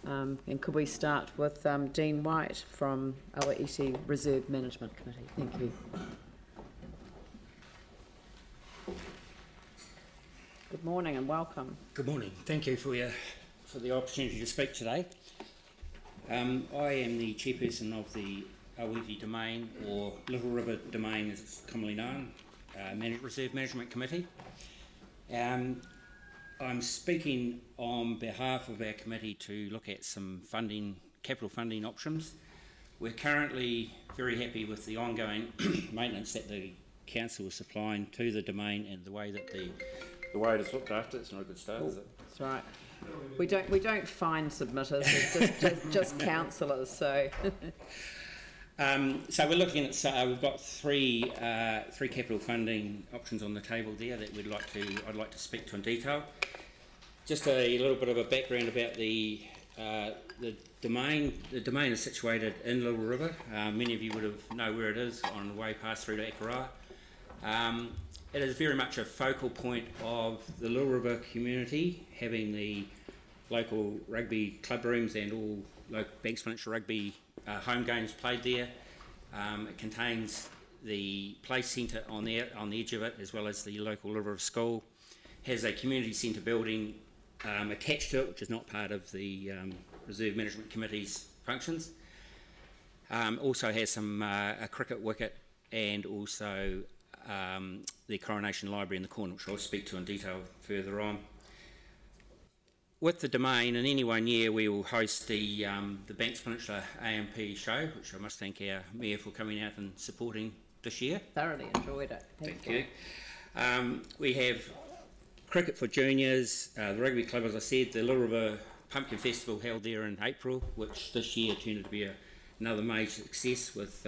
And could we start with Dean White from Awa-iti Reserve Management Committee? Thank you. Good morning and welcome. Good morning. Thank you for the opportunity to speak today. I am the chairperson of the Awa-iti Domain, or Little River Domain as it's commonly known, Reserve Management Committee. I'm speaking on behalf of our committee to look at some capital funding options. We're currently very happy with the ongoing maintenance that the council is supplying to the domain and the way that the way it is looked after. It's not a good start, is it? That's right. We don't find submitters, it's just councillors. So, so we're looking at. We've got three capital funding options on the table there that I'd like to speak to in detail. Just a little bit of a background about the domain. The domain is situated in Little River. Many of you would know where it is on the way past through to Awa-iti. It is very much a focal point of the Little River community, having the local rugby club rooms and all local Banks Peninsula rugby home games played there. It contains the play centre on the edge of it, as well as the local Little River school. Has a community centre building attached to it, which is not part of the Reserve Management Committee's functions. Also has some a cricket wicket and also the Coronation Library in the corner, which I'll speak to in detail further on. With the domain, in any 1 year we will host the Banks Peninsula AMP show, which I must thank our Mayor for coming out and supporting this year. Thoroughly enjoyed it. Thank you. We have cricket for juniors, the rugby club, as I said, the Little River Pumpkin Festival held there in April, which this year turned out to be another major success with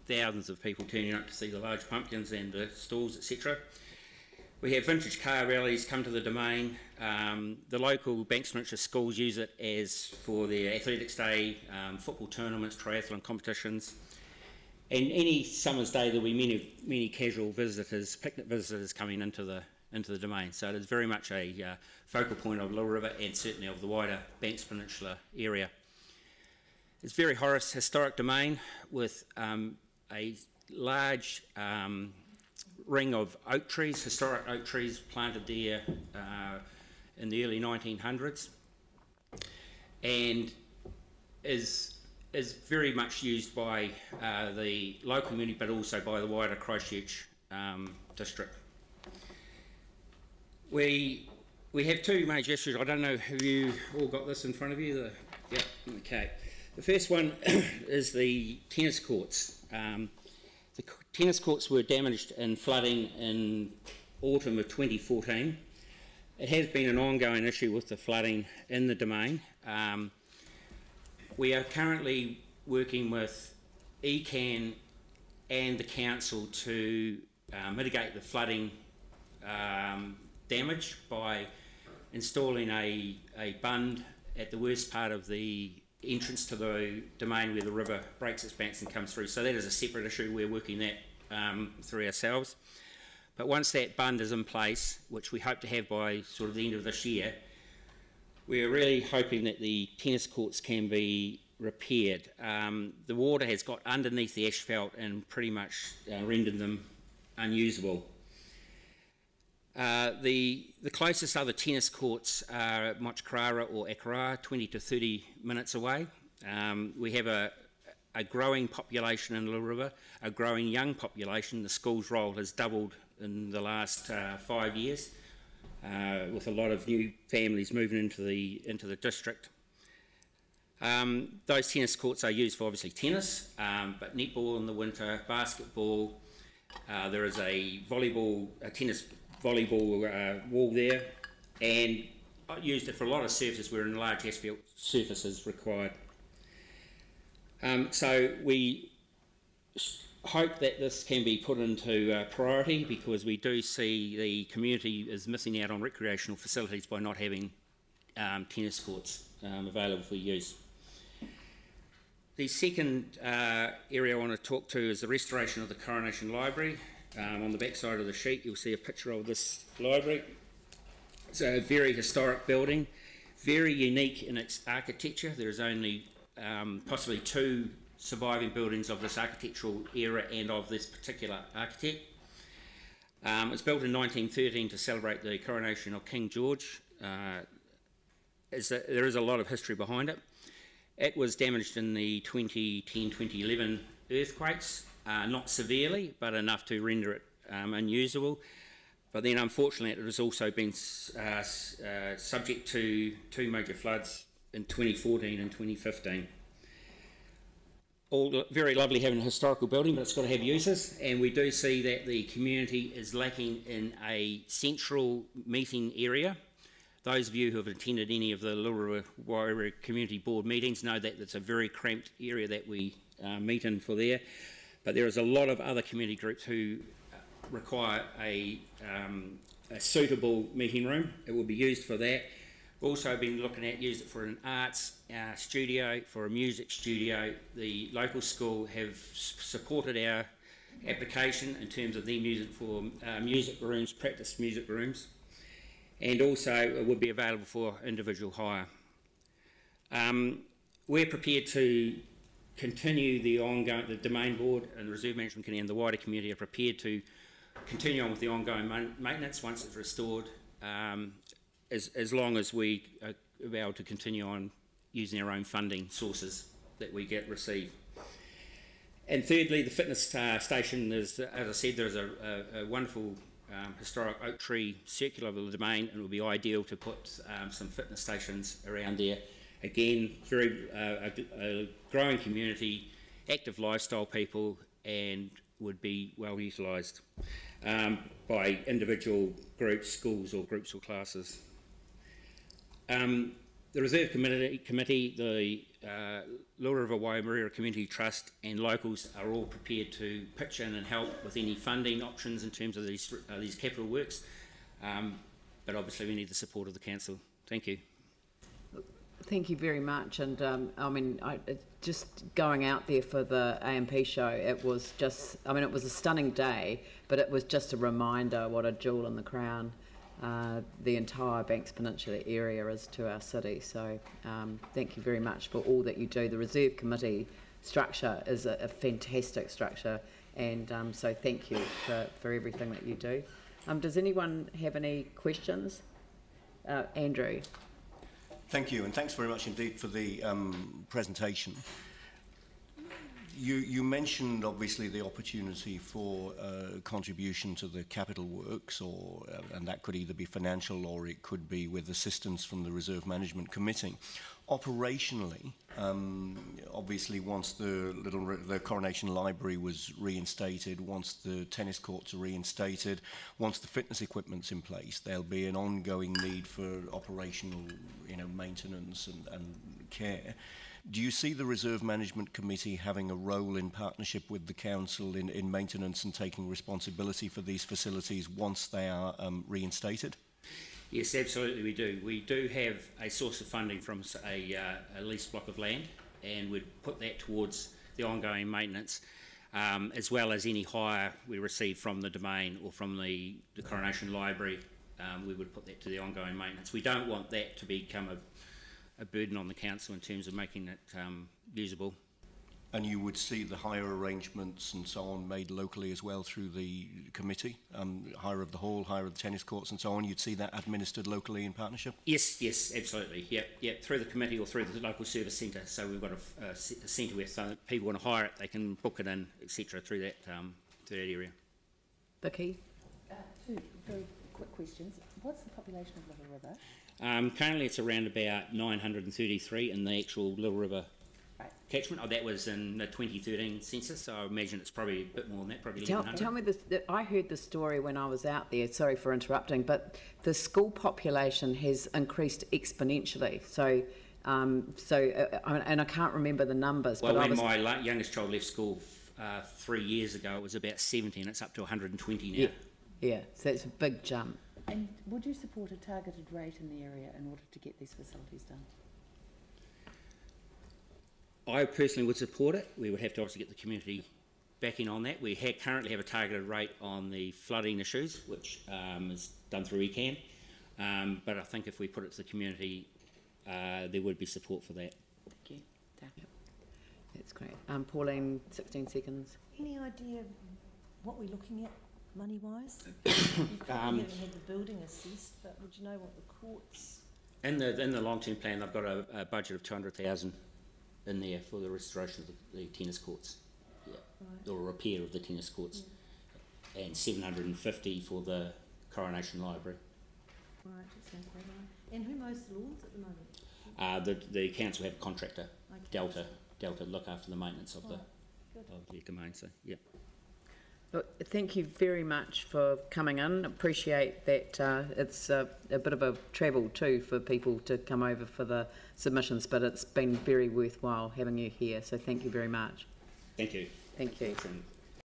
thousands of people turning up to see the large pumpkins and the stalls, etc. We have vintage car rallies come to the domain. The local Banks Peninsula schools use it as for their athletics day, football tournaments, triathlon competitions. And any summer's day there'll be many casual visitors, picnic visitors coming into the domain. So it is very much a focal point of Little River and certainly of the wider Banks Peninsula area. It's a very historic domain with a large ring of oak trees, historic oak trees planted there in the early 1900s, and is very much used by the local community, but also by the wider Christchurch district. We have two major issues. I don't know if you all got this in front of you. Yeah, okay. The first one is the tennis courts. The tennis courts were damaged in flooding in autumn of 2014. It has been an ongoing issue with the flooding in the domain. We are currently working with ECAN and the council to mitigate the flooding damage by installing a bund at the worst part of the entrance to the domain where the river breaks its banks and comes through. So that is a separate issue. We're working that through ourselves. But once that bund is in place, which we hope to have by sort of the end of this year, we're really hoping that the tennis courts can be repaired. The water has got underneath the asphalt and pretty much rendered them unusable. The closest other tennis courts are Mochikarara or Awa-iti, 20 to 30 minutes away. We have a growing population in Little River, a growing young population. The school's role has doubled in the last 5 years, with a lot of new families moving into the district. Those tennis courts are used for obviously tennis, but netball in the winter, basketball. There is a tennis volleyball wall there, and I used it for a lot of surfaces where a large asphalt surface is required. So we hope that this can be put into priority, because we do see the community is missing out on recreational facilities by not having tennis courts available for use. The second area I want to talk to is the restoration of the Coronation Library. On the back side of the sheet you'll see a picture of this library. It's a very historic building. Very unique in its architecture. There is only possibly 2 surviving buildings of this architectural era and of this particular architect. It was built in 1913 to celebrate the coronation of King George. There is a lot of history behind it. It was damaged in the 2010-2011 earthquakes, not severely, but enough to render it unusable. But then, unfortunately, it has also been subject to 2 major floods in 2014 and 2015. All very lovely having a historical building, but it's got to have uses, and we do see that the community is lacking in a central meeting area. Those of you who have attended any of the Wairua Community Board meetings know that it's a very cramped area that we meet in for there, but there is a lot of other community groups who require a suitable meeting room. It will be used for that. We've also been looking at using it for an arts studio, for a music studio. The local school have supported our application in terms of them using it for music rooms, practice music rooms, and also it would be available for individual hire. We're prepared to continue the Domain Board and the Reserve Management Committee and the wider community are prepared to continue on with the ongoing maintenance once it's restored, as long as we are able to continue on using our own funding sources that we receive. And thirdly, the fitness station is, as I said, there's a wonderful historic oak tree circular of the domain, and it would be ideal to put some fitness stations around there. Again, very a growing community, active lifestyle people, and would be well utilised by individual groups, schools or groups or classes. The Reserve Committee, the Lower River Waimea Community Trust and locals are all prepared to pitch in and help with any funding options in terms of these capital works, but obviously we need the support of the council. Thank you. Thank you very much, and I mean, just going out there for the AMP show, it was just, I mean, it was a stunning day, but it was just a reminder what a jewel in the crown the entire Banks Peninsula area is to our city. So thank you very much for all that you do. The Reserve Committee structure is a fantastic structure, and so thank you for everything that you do. Does anyone have any questions? Andrew. Thank you, and thanks very much indeed for the presentation. You mentioned obviously the opportunity for contribution to the capital works, and that could either be financial or it could be with assistance from the Reserve Management Committee. Operationally, obviously once the Coronation Library was reinstated, once the tennis courts are reinstated, once the fitness equipment's in place, there'll be an ongoing need for operational, maintenance and care. Do you see the Reserve Management Committee having a role in partnership with the Council in maintenance and taking responsibility for these facilities once they are reinstated? Yes, absolutely we do. We do have a source of funding from a leased block of land, and we'd put that towards the ongoing maintenance, as well as any hire we receive from the Domain or from the Coronation Library. We would put that to the ongoing maintenance. We don't want that to become a burden on the council in terms of making it usable. And you would see the hire arrangements and so on made locally as well through the committee, hire of the hall, hire of the tennis courts and so on. You'd see that administered locally in partnership? Yes, absolutely. Yep, through the committee or through the local service centre. So we've got a centre where so people want to hire it, they can book it in, etc. through that area. Vicky? Two very quick questions. What's the population of Little River? Currently it's around about 933 in the actual Little River catchment. Oh, that was in the 2013 census, so I imagine it's probably a bit more than that, probably 1,100. Tell me this, I heard the story when I was out there, sorry for interrupting, but the school population has increased exponentially. So, and I can't remember the numbers. Well, but when my youngest child left school 3 years ago, it was about 70, and it's up to 120 now. Yeah, so it's a big jump. And would you support a targeted rate in the area in order to get these facilities done? I personally would support it. We would have to obviously get the community backing on that. We currently have a targeted rate on the flooding issues, which is done through ECAN. But I think if we put it to the community there would be support for that. Thank you. Yep. That's great. Pauline, 16 seconds. Any idea what we're looking at money-wise? We haven't had the building assessed, but would you know what the courts? In the long-term plan, I've got a budget of 200,000 in there for the restoration of the tennis courts, Right. or repair of the tennis courts, and 750 for the Coronation Library. Right, that sounds about right. And who mows the lawns at the moment? The council have a contractor, Okay. Delta look after the maintenance of Good. the domain. So yeah. Look, thank you very much for coming in. Appreciate that. It's a bit of a travel too for people to come over for the submissions, but it's been very worthwhile having you here. So thank you very much. Thank you. Thank you. Awesome.